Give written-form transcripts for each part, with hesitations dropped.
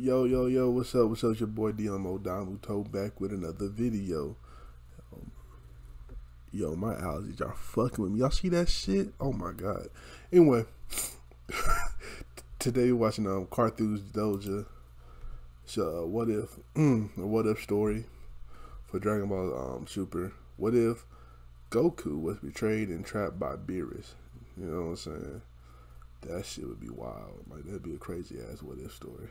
Yo, what's up? What's up? It's your boy Domuto back with another video. Yo, my allergies are fucking with me. Y'all see that shit? Oh my god. Anyway, today we're watching Carthu's Doja. So, what if story for Dragon Ball Super. What if Goku was betrayed and trapped by Beerus? You know what I'm saying? That shit would be wild. Like, that'd be a crazy ass what if story.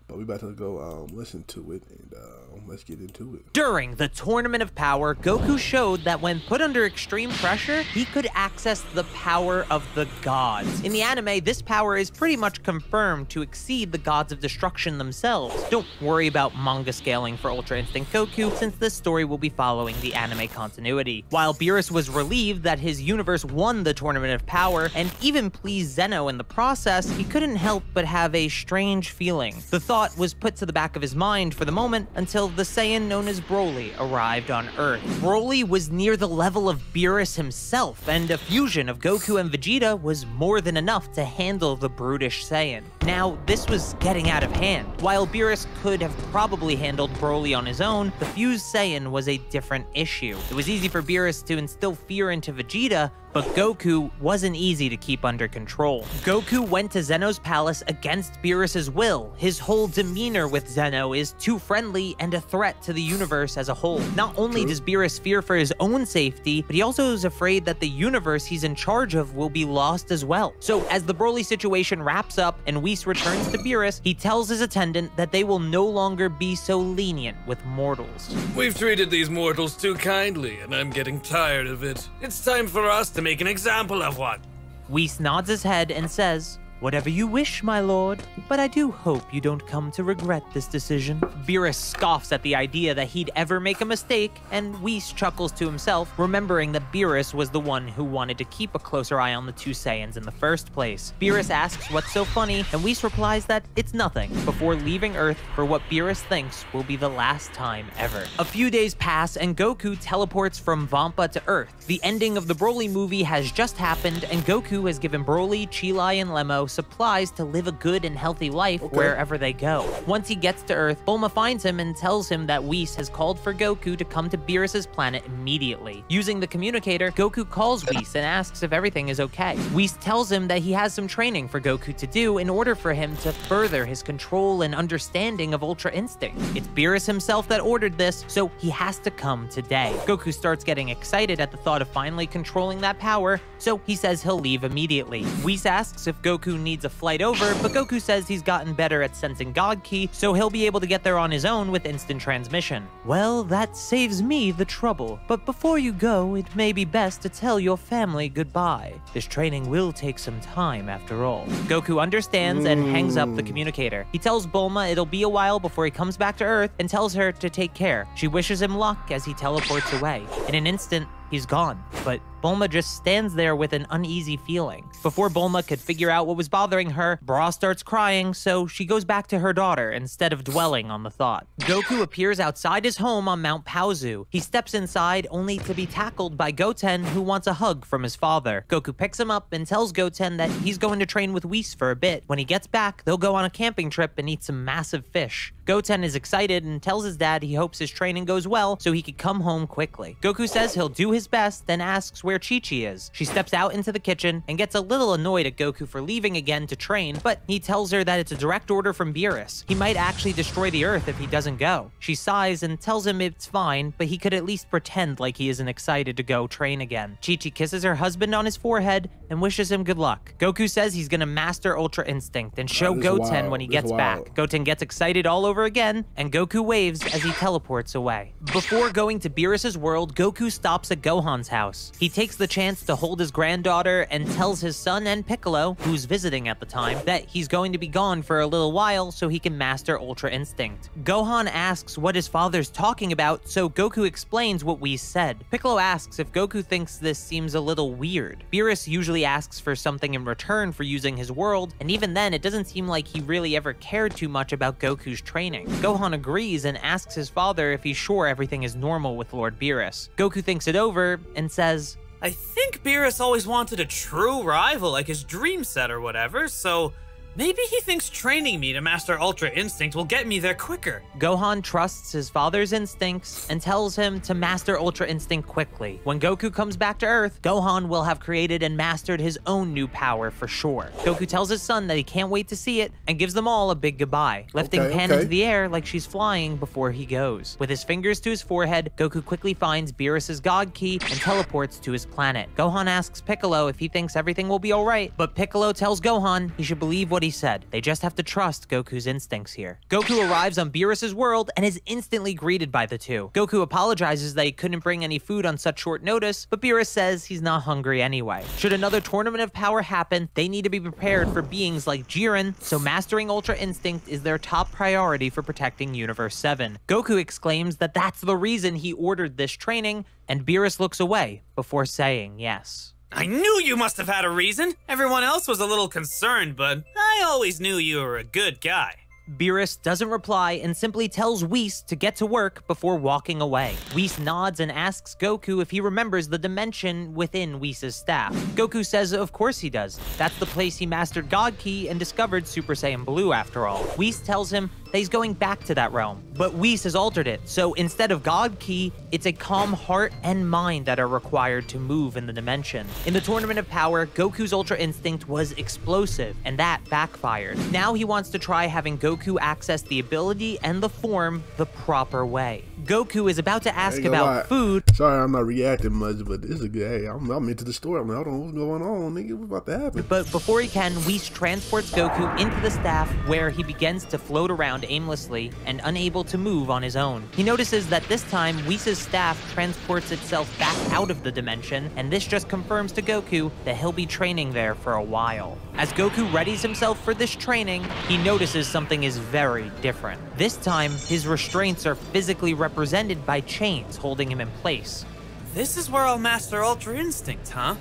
But we about to go listen to it, and let's get into it. During the Tournament of Power, Goku showed that when put under extreme pressure, he could access the power of the gods. In the anime, this power is pretty much confirmed to exceed the gods of destruction themselves. Don't worry about manga scaling for Ultra Instinct Goku, since this story will be following the anime continuity. While Beerus was relieved that his universe won the Tournament of Power, and even pleased Zeno in the process, he couldn't help but have a strange feeling. The thought was put to the back of his mind for the moment until the Saiyan known as Broly arrived on Earth. Broly was near the level of Beerus himself, and a fusion of Goku and Vegeta was more than enough to handle the brutish Saiyan. Now, this was getting out of hand. While Beerus could have probably handled Broly on his own, the fused Saiyan was a different issue. It was easy for Beerus to instill fear into Vegeta, but Goku wasn't easy to keep under control. Goku went to Zeno's palace against Beerus's will. His whole demeanor with Zeno is too friendly and a threat to the universe as a whole. Not only does Beerus fear for his own safety, but he also is afraid that the universe he's in charge of will be lost as well. So as the Broly situation wraps up and Whis returns to Beerus, he tells his attendant that they will no longer be so lenient with mortals. We've treated these mortals too kindly, and I'm getting tired of it. It's time for us to make an example of one. Whis nods his head and says, "Whatever you wish, my lord, but I do hope you don't come to regret this decision." Beerus scoffs at the idea that he'd ever make a mistake, and Whis chuckles to himself, remembering that Beerus was the one who wanted to keep a closer eye on the two Saiyans in the first place. Beerus asks what's so funny, and Whis replies that it's nothing, before leaving Earth for what Beerus thinks will be the last time ever. A few days pass, and Goku teleports from Vampa to Earth. The ending of the Broly movie has just happened, and Goku has given Broly, Chilai, and Lemmo supplies to live a good and healthy life wherever they go. Once he gets to Earth, Bulma finds him and tells him that Whis has called for Goku to come to Beerus's planet immediately. Using the communicator, Goku calls Whis and asks if everything is okay. Whis tells him that he has some training for Goku to do in order for him to further his control and understanding of Ultra Instinct. It's Beerus himself that ordered this, so he has to come today. Goku starts getting excited at the thought of finally controlling that power, so he says he'll leave immediately. Whis asks if Goku needs a flight over, but Goku says he's gotten better at sensing God Ki, so he'll be able to get there on his own with instant transmission. "Well, that saves me the trouble, but before you go, it may be best to tell your family goodbye. This training will take some time after all." Goku understands and hangs up the communicator. He tells Bulma it'll be a while before he comes back to Earth and tells her to take care. She wishes him luck as he teleports away. In an instant, he's gone, but Bulma just stands there with an uneasy feeling. Before Bulma could figure out what was bothering her, Bra starts crying, so she goes back to her daughter instead of dwelling on the thought. Goku appears outside his home on Mount Paozu. He steps inside only to be tackled by Goten, who wants a hug from his father. Goku picks him up and tells Goten that he's going to train with Whis for a bit. When he gets back, they'll go on a camping trip and eat some massive fish. Goten is excited and tells his dad he hopes his training goes well so he can come home quickly. Goku says he'll do his best, then asks where Chi-Chi is. She steps out into the kitchen and gets a little annoyed at Goku for leaving again to train, but he tells her that it's a direct order from Beerus. He might actually destroy the Earth if he doesn't go. She sighs and tells him it's fine, but he could at least pretend like he isn't excited to go train again. Chi-Chi kisses her husband on his forehead and wishes him good luck. Goku says he's gonna master Ultra Instinct and show Goten when he gets back. Goten gets excited all over again, and Goku waves as he teleports away. Before going to Beerus's world, Goku stops at Gohan's house. He takes the chance to hold his granddaughter and tells his son and Piccolo, who's visiting at the time, that he's going to be gone for a little while so he can master Ultra Instinct. Gohan asks what his father's talking about, so Goku explains what Whis said. Piccolo asks if Goku thinks this seems a little weird. Beerus usually asks for something in return for using his world, and even then it doesn't seem like he really ever cared too much about Goku's training. Gohan agrees and asks his father if he's sure everything is normal with Lord Beerus. Goku thinks it over and says, "I think Beerus always wanted a true rival like his dream set or whatever, so Maybe he thinks training me to master Ultra Instinct will get me there quicker. Gohan trusts his father's instincts and tells him to master Ultra Instinct quickly. When Goku comes back to Earth, Gohan will have created and mastered his own new power for sure. Goku tells his son that he can't wait to see it and gives them all a big goodbye, lifting Pan into the air like she's flying before he goes. With his fingers to his forehead, Goku quickly finds Beerus' God Key and teleports to his planet. Gohan asks Piccolo if he thinks everything will be alright, but Piccolo tells Gohan he should believe what he said. They just have to trust Goku's instincts here. Goku arrives on Beerus' world and is instantly greeted by the two. Goku apologizes that he couldn't bring any food on such short notice, but Beerus says he's not hungry anyway. Should another tournament of power happen, they need to be prepared for beings like Jiren, so mastering Ultra Instinct is their top priority for protecting Universe 7. Goku exclaims that that's the reason he ordered this training, and Beerus looks away before saying yes. I knew you must have had a reason. Everyone else was a little concerned, but I always knew you were a good guy. Beerus doesn't reply and simply tells Whis to get to work before walking away. Whis nods and asks Goku if he remembers the dimension within Whis' staff. Goku says of course he does. That's the place he mastered God Ki and discovered Super Saiyan Blue after all. Whis tells him that he's going back to that realm, but Whis has altered it, so instead of God Ki, it's a calm heart and mind that are required to move in the dimension. In the Tournament of Power, Goku's Ultra Instinct was explosive, and that backfired. Now he wants to try having Goku access the ability and the form the proper way. Goku is about to ask about food. Sorry, I'm not reacting much, but this is good. Hey, I'm into the story. I'm like, I don't know what's going on, nigga. What's about to happen? But before he can, Whis transports Goku into the staff, where he begins to float around aimlessly and unable to move on his own. He notices that this time, Whis' staff transports itself back out of the dimension, and this just confirms to Goku that he'll be training there for a while. As Goku readies himself for this training, he notices something is very different. This time, his restraints are physically represented by chains holding him in place. This is where I'll master Ultra Instinct, huh?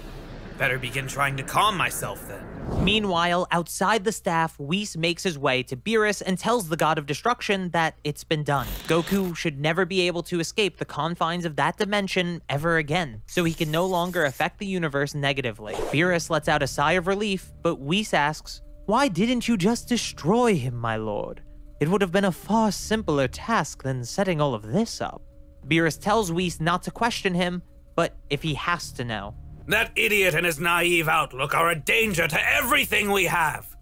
Better begin trying to calm myself then. Meanwhile, outside the staff, Whis makes his way to Beerus and tells the God of Destruction that it's been done. Goku should never be able to escape the confines of that dimension ever again, so he can no longer affect the universe negatively. Beerus lets out a sigh of relief, but Whis asks, "Why didn't you just destroy him, my lord? It would have been a far simpler task than setting all of this up." Beerus tells Whis not to question him, but if he has to know. That idiot and his naive outlook are a danger to everything we have.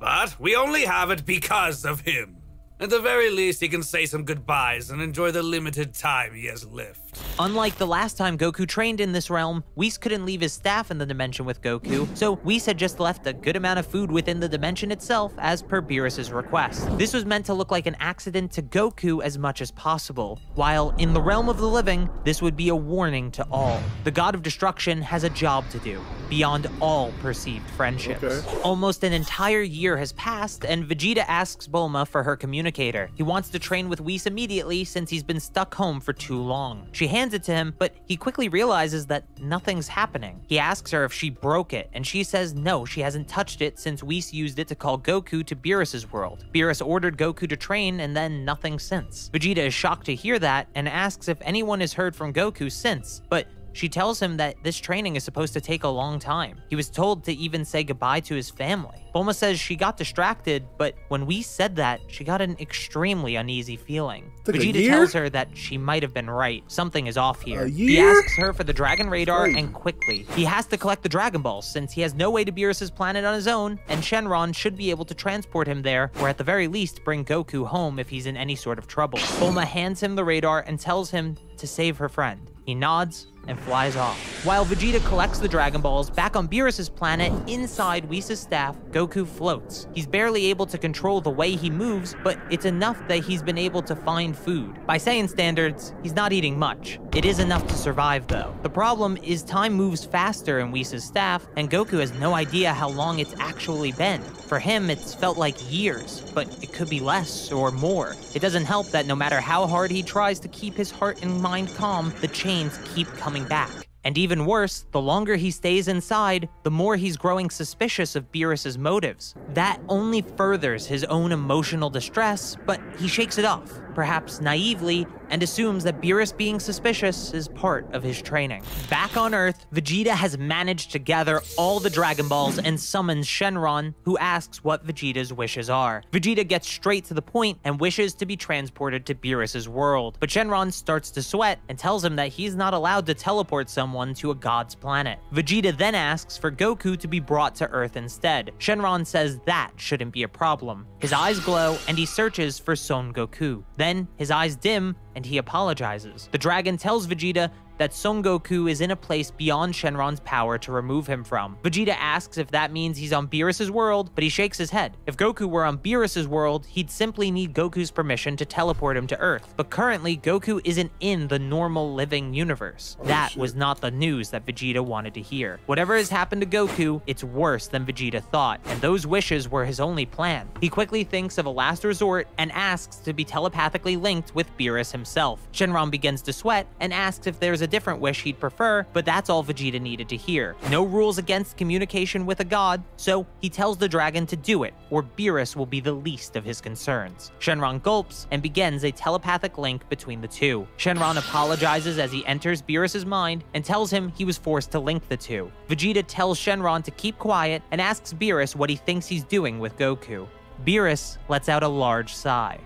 But we only have it because of him. At the very least, he can say some goodbyes and enjoy the limited time he has left. Unlike the last time Goku trained in this realm, Whis couldn't leave his staff in the dimension with Goku, so Whis had just left a good amount of food within the dimension itself as per Beerus' request. This was meant to look like an accident to Goku as much as possible, while in the realm of the living, this would be a warning to all. The God of Destruction has a job to do, beyond all perceived friendships. Almost an entire year has passed, and Vegeta asks Bulma for her communicator. He wants to train with Whis immediately since he's been stuck home for too long. She hands it to him, but he quickly realizes that nothing's happening. He asks her if she broke it, and she says no, she hasn't touched it since Whis used it to call Goku to Beerus' world. Beerus ordered Goku to train, and then nothing since. Vegeta is shocked to hear that, and asks if anyone has heard from Goku since, but she tells him that this training is supposed to take a long time. He was told to even say goodbye to his family. Bulma says she got distracted, but when Whis said that, she got an extremely uneasy feeling. Vegeta tells her that she might have been right. Something is off here. He asks her for the Dragon Radar, and quickly. He has to collect the Dragon Balls since he has no way to Beerus' planet on his own, and Shenron should be able to transport him there, or at the very least bring Goku home if he's in any sort of trouble. Bulma hands him the radar and tells him to save her friend. He nods and flies off. While Vegeta collects the Dragon Balls back on Beerus' planet, inside Whis' staff, Goku floats. He's barely able to control the way he moves, but it's enough that he's been able to find food. By Saiyan standards, he's not eating much. It is enough to survive though. The problem is time moves faster in Whis' staff, and Goku has no idea how long it's actually been. For him, it's felt like years, but it could be less or more. It doesn't help that no matter how hard he tries to keep his heart and mind calm, the chains keep coming back. And even worse, the longer he stays inside, the more he's growing suspicious of Beerus' motives. That only furthers his own emotional distress, but he shakes it off. perhaps naively, and assumes that Beerus being suspicious is part of his training. Back on Earth, Vegeta has managed to gather all the Dragon Balls and summons Shenron, who asks what Vegeta's wishes are. Vegeta gets straight to the point and wishes to be transported to Beerus' world, but Shenron starts to sweat and tells him that he's not allowed to teleport someone to a god's planet. Vegeta then asks for Goku to be brought to Earth instead. Shenron says that shouldn't be a problem. His eyes glow and he searches for Son Goku. Then his eyes dim and he apologizes. The dragon tells Vegeta that Son Goku is in a place beyond Shenron's power to remove him from. Vegeta asks if that means he's on Beerus' world, but he shakes his head. If Goku were on Beerus' world, he'd simply need Goku's permission to teleport him to Earth. But currently, Goku isn't in the normal living universe. That was not the news that Vegeta wanted to hear. Whatever has happened to Goku, it's worse than Vegeta thought, and those wishes were his only plan. He quickly thinks of a last resort and asks to be telepathically linked with Beerus himself. Shenron begins to sweat and asks if there's a different wish he'd prefer, but that's all Vegeta needed to hear. No rules against communication with a god, so he tells the dragon to do it, or Beerus will be the least of his concerns. Shenron gulps and begins a telepathic link between the two. Shenron apologizes as he enters Beerus' mind and tells him he was forced to link the two. Vegeta tells Shenron to keep quiet and asks Beerus what he thinks he's doing with Goku. Beerus lets out a large sigh.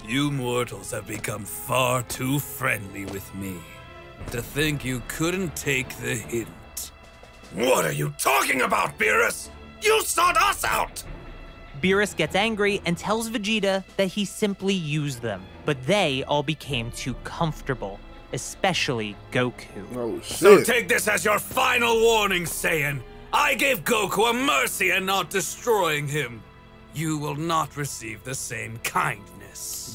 You mortals have become far too friendly with me. To think you couldn't take the hint. What are you talking about, Beerus? You sought us out! Beerus gets angry and tells Vegeta that he simply used them, but they all became too comfortable, especially Goku. Oh, shit. So take this as your final warning, Saiyan. I gave Goku a mercy in not destroying him. You will not receive the same kindness.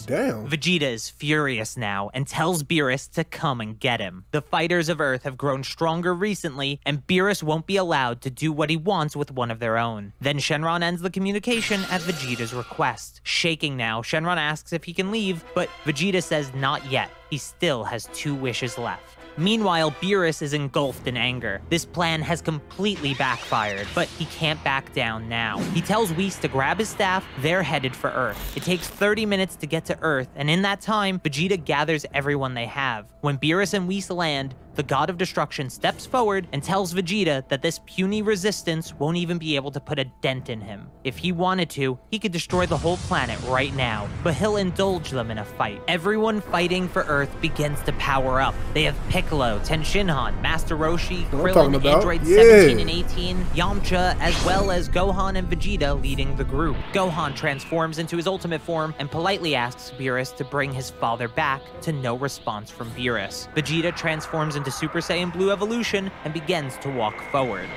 Damn. Vegeta is furious now and tells Beerus to come and get him. The fighters of Earth have grown stronger recently, and Beerus won't be allowed to do what he wants with one of their own. Then Shenron ends the communication at Vegeta's request. Shaking now, Shenron asks if he can leave, but Vegeta says not yet. He still has 2 wishes left. Meanwhile, Beerus is engulfed in anger. This plan has completely backfired, but he can't back down now. He tells Whis to grab his staff. They're headed for Earth. It takes 30 minutes to get to Earth, and in that time, Vegeta gathers everyone they have. When Beerus and Whis land, the God of Destruction steps forward and tells Vegeta that this puny resistance won't even be able to put a dent in him. If he wanted to, he could destroy the whole planet right now, but he'll indulge them in a fight. Everyone fighting for Earth begins to power up. They have Piccolo, Tenshinhan, Master Roshi, Krillin, Android 17 and 18, Yamcha, as well as Gohan and Vegeta leading the group. Gohan transforms into his ultimate form and politely asks Beerus to bring his father back, to no response from Beerus. Vegeta transforms into Super Saiyan Blue Evolution and begins to walk forward.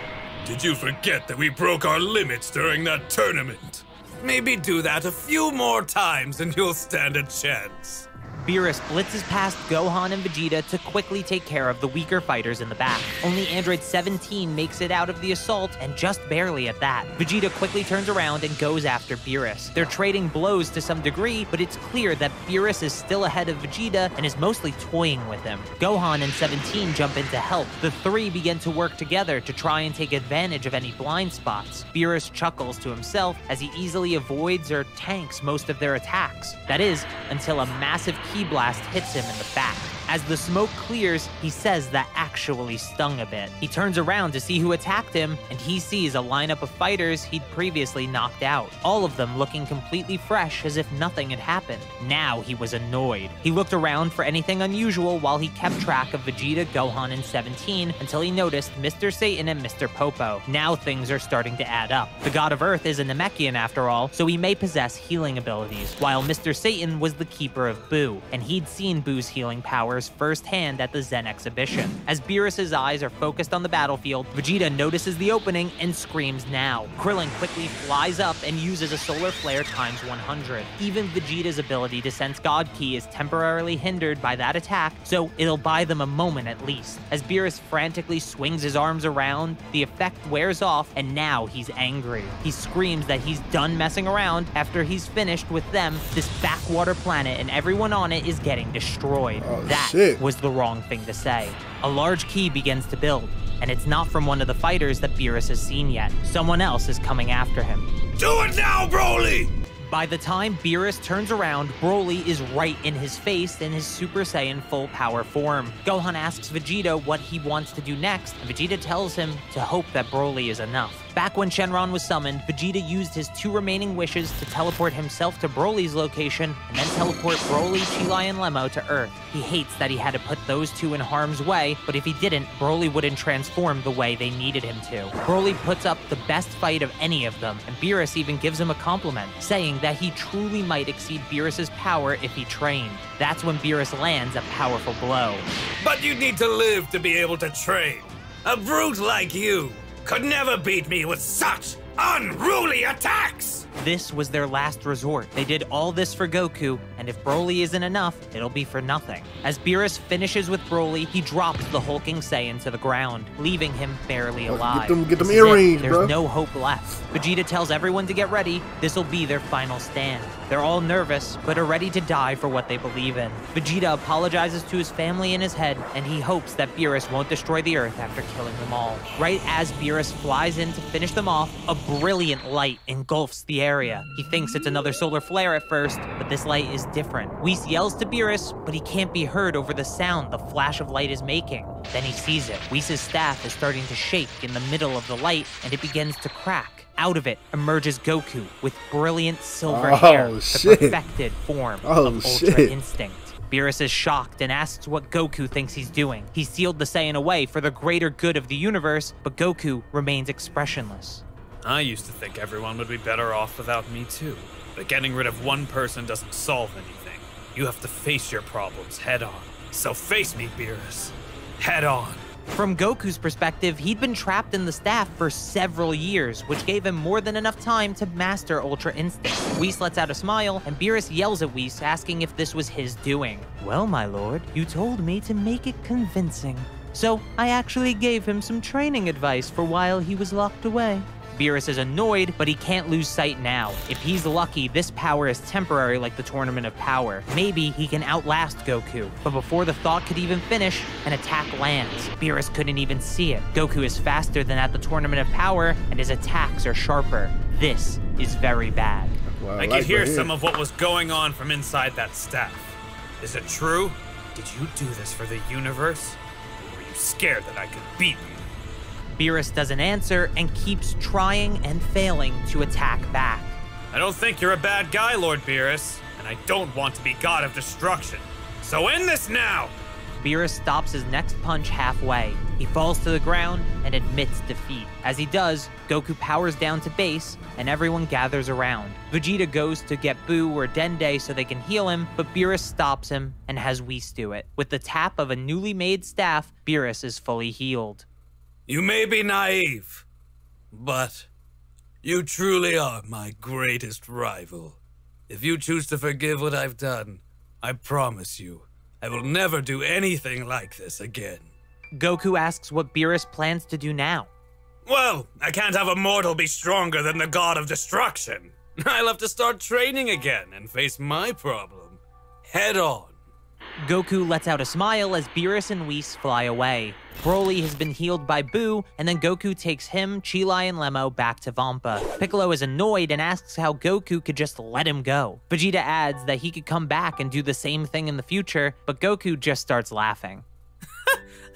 Did you forget that we broke our limits during that tournament? Maybe do that a few more times and you'll stand a chance. Beerus blitzes past Gohan and Vegeta to quickly take care of the weaker fighters in the back. Only Android 17 makes it out of the assault, and just barely at that. Vegeta quickly turns around and goes after Beerus. They're trading blows to some degree, but it's clear that Beerus is still ahead of Vegeta and is mostly toying with him. Gohan and 17 jump in to help. The 3 begin to work together to try and take advantage of any blind spots. Beerus chuckles to himself as he easily avoids or tanks most of their attacks. That is, until a massive ki blast hits him in the back. As the smoke clears, he says that actually stung a bit. He turns around to see who attacked him, and he sees a lineup of fighters he'd previously knocked out, all of them looking completely fresh as if nothing had happened. Now he was annoyed. He looked around for anything unusual while he kept track of Vegeta, Gohan, and 17 until he noticed Mr. Satan and Mr. Popo. Now things are starting to add up. The God of Earth is a Namekian after all, so he may possess healing abilities, while Mr. Satan was the keeper of Buu, and he'd seen Buu's healing powers firsthand at the Zen exhibition. As Beerus' eyes are focused on the battlefield, Vegeta notices the opening and screams now. Krillin quickly flies up and uses a solar flare times 100. Even Vegeta's ability to sense God Ki is temporarily hindered by that attack, so it'll buy them a moment at least. As Beerus frantically swings his arms around, the effect wears off, and now he's angry. He screams that he's done messing around after he's finished with them. This backwater planet and everyone on it is getting destroyed. That was the wrong thing to say. A large ki begins to build, and it's not from one of the fighters that Beerus has seen yet. Someone else is coming after him. Do it now, Broly! By the time Beerus turns around, Broly is right in his face in his Super Saiyan full power form. Gohan asks Vegeta what he wants to do next, and Vegeta tells him to hope that Broly is enough. Back when Shenron was summoned, Vegeta used his 2 remaining wishes to teleport himself to Broly's location and then teleport Broly, Chi-Lai, and Lemmo to Earth. He hates that he had to put those 2 in harm's way, but if he didn't, Broly wouldn't transform the way they needed him to. Broly puts up the best fight of any of them, and Beerus even gives him a compliment, saying that he truly might exceed Beerus's power if he trained. That's when Beerus lands a powerful blow. But you need to live to be able to train. A brute like you could never beat me with such unruly attacks! This was their last resort. They did all this for Goku, and if Broly isn't enough, it'll be for nothing. As Beerus finishes with Broly, he drops the hulking Saiyan to the ground, leaving him barely alive. Get them earrings, bro. There's no hope left. Vegeta tells everyone to get ready. This'll be their final stand. They're all nervous, but are ready to die for what they believe in. Vegeta apologizes to his family in his head, and he hopes that Beerus won't destroy the Earth after killing them all. Right as Beerus flies in to finish them off, a brilliant light engulfs the area. He thinks it's another solar flare at first, but this light is different. Whis yells to Beerus, but he can't be heard over the sound the flash of light is making. Then he sees it. Whis' staff is starting to shake in the middle of the light, and it begins to crack. Out of it emerges Goku with brilliant silver hair, the perfected form of Ultra Instinct. Beerus is shocked and asks what Goku thinks he's doing. He sealed the Saiyan away for the greater good of the universe, but Goku remains expressionless. I used to think everyone would be better off without me too. But getting rid of one person doesn't solve anything. You have to face your problems head on. So face me, Beerus. Head on. From Goku's perspective, he'd been trapped in the staff for several years, which gave him more than enough time to master Ultra Instinct. Whis lets out a smile, and Beerus yells at Whis, asking if this was his doing. Well, my lord, you told me to make it convincing. So I actually gave him some training advice for while he was locked away. Beerus is annoyed, but he can't lose sight now. If he's lucky, this power is temporary like the Tournament of Power. Maybe he can outlast Goku. But before the thought could even finish, an attack lands. Beerus couldn't even see it. Goku is faster than at the Tournament of Power, and his attacks are sharper. This is very bad. Well, I could hear some of what was going on from inside that staff. Is it true? Did you do this for the universe? Or were you scared that I could beat you? Beerus doesn't answer and keeps trying and failing to attack back. I don't think you're a bad guy, Lord Beerus, and I don't want to be God of Destruction. So end this now! Beerus stops his next punch halfway. He falls to the ground and admits defeat. As he does, Goku powers down to base, and everyone gathers around. Vegeta goes to get Buu or Dende so they can heal him, but Beerus stops him and has Whis do it. With the tap of a newly made staff, Beerus is fully healed. You may be naive, but you truly are my greatest rival. If you choose to forgive what I've done, I promise you, I will never do anything like this again. Goku asks what Beerus plans to do now. Well, I can't have a mortal be stronger than the God of Destruction. I'll have to start training again and face my problem head on. Goku lets out a smile as Beerus and Whis fly away. Broly has been healed by Buu, and then Goku takes him, Chi-Lai, and Lemmo back to Vampa. Piccolo is annoyed and asks how Goku could just let him go. Vegeta adds that he could come back and do the same thing in the future, but Goku just starts laughing.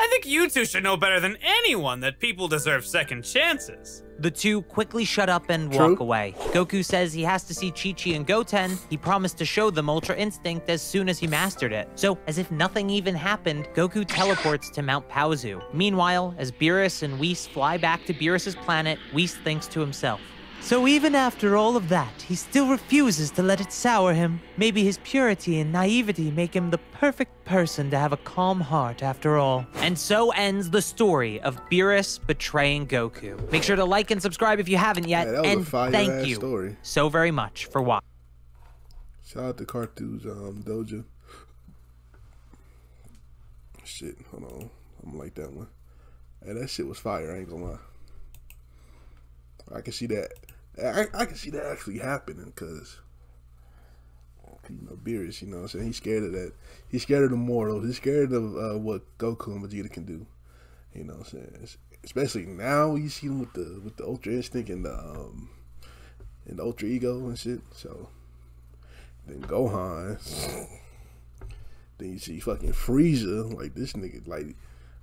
I think you two should know better than anyone that people deserve second chances. The two quickly shut up and walk away. Goku says he has to see Chi-Chi and Goten. He promised to show them Ultra Instinct as soon as he mastered it. So, as if nothing even happened, Goku teleports to Mount Paozu. Meanwhile, as Beerus and Whis fly back to Beerus' planet, Whis thinks to himself, so even after all of that, he still refuses to let it sour him. Maybe his purity and naivety make him the perfect person to have a calm heart after all. And so ends the story of Beerus betraying Goku. Make sure to like and subscribe if you haven't yet, and thank you so very much for watching. Shout out to Carthu's Doja. Shit, hold on. I'm like that one. Hey, that shit was fire, I ain't gonna lie. I can see that. I can see that actually happening because, you know, Beerus, you know what I'm saying? He's scared of that. He's scared of the mortals. He's scared of what Goku and Vegeta can do. You know what I'm saying? Especially now, you see him with the Ultra Instinct and the Ultra Ego and shit. So, Then Gohan. Then you see fucking Frieza. Like, this nigga, like,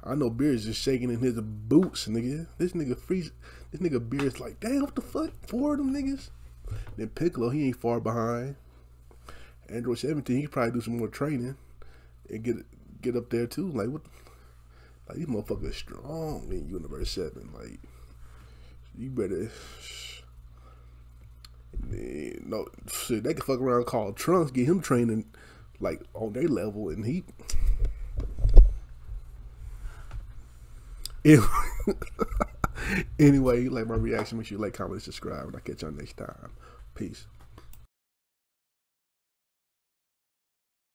I know Beerus is shaking in his boots, nigga. This nigga Frieza, this nigga Beerus like, damn, what the fuck? 4 of them niggas? Then Piccolo, he ain't far behind. Android 17, he probably do some more training and get up there too. Like, what? Like, these motherfuckers strong in Universe 7. Like, you better. No shit, they can fuck around and call Trunks, get him training like on their level, and he. Anyway, you like my reaction, make sure you like, comment, subscribe, and I'll catch y'all next time. Peace.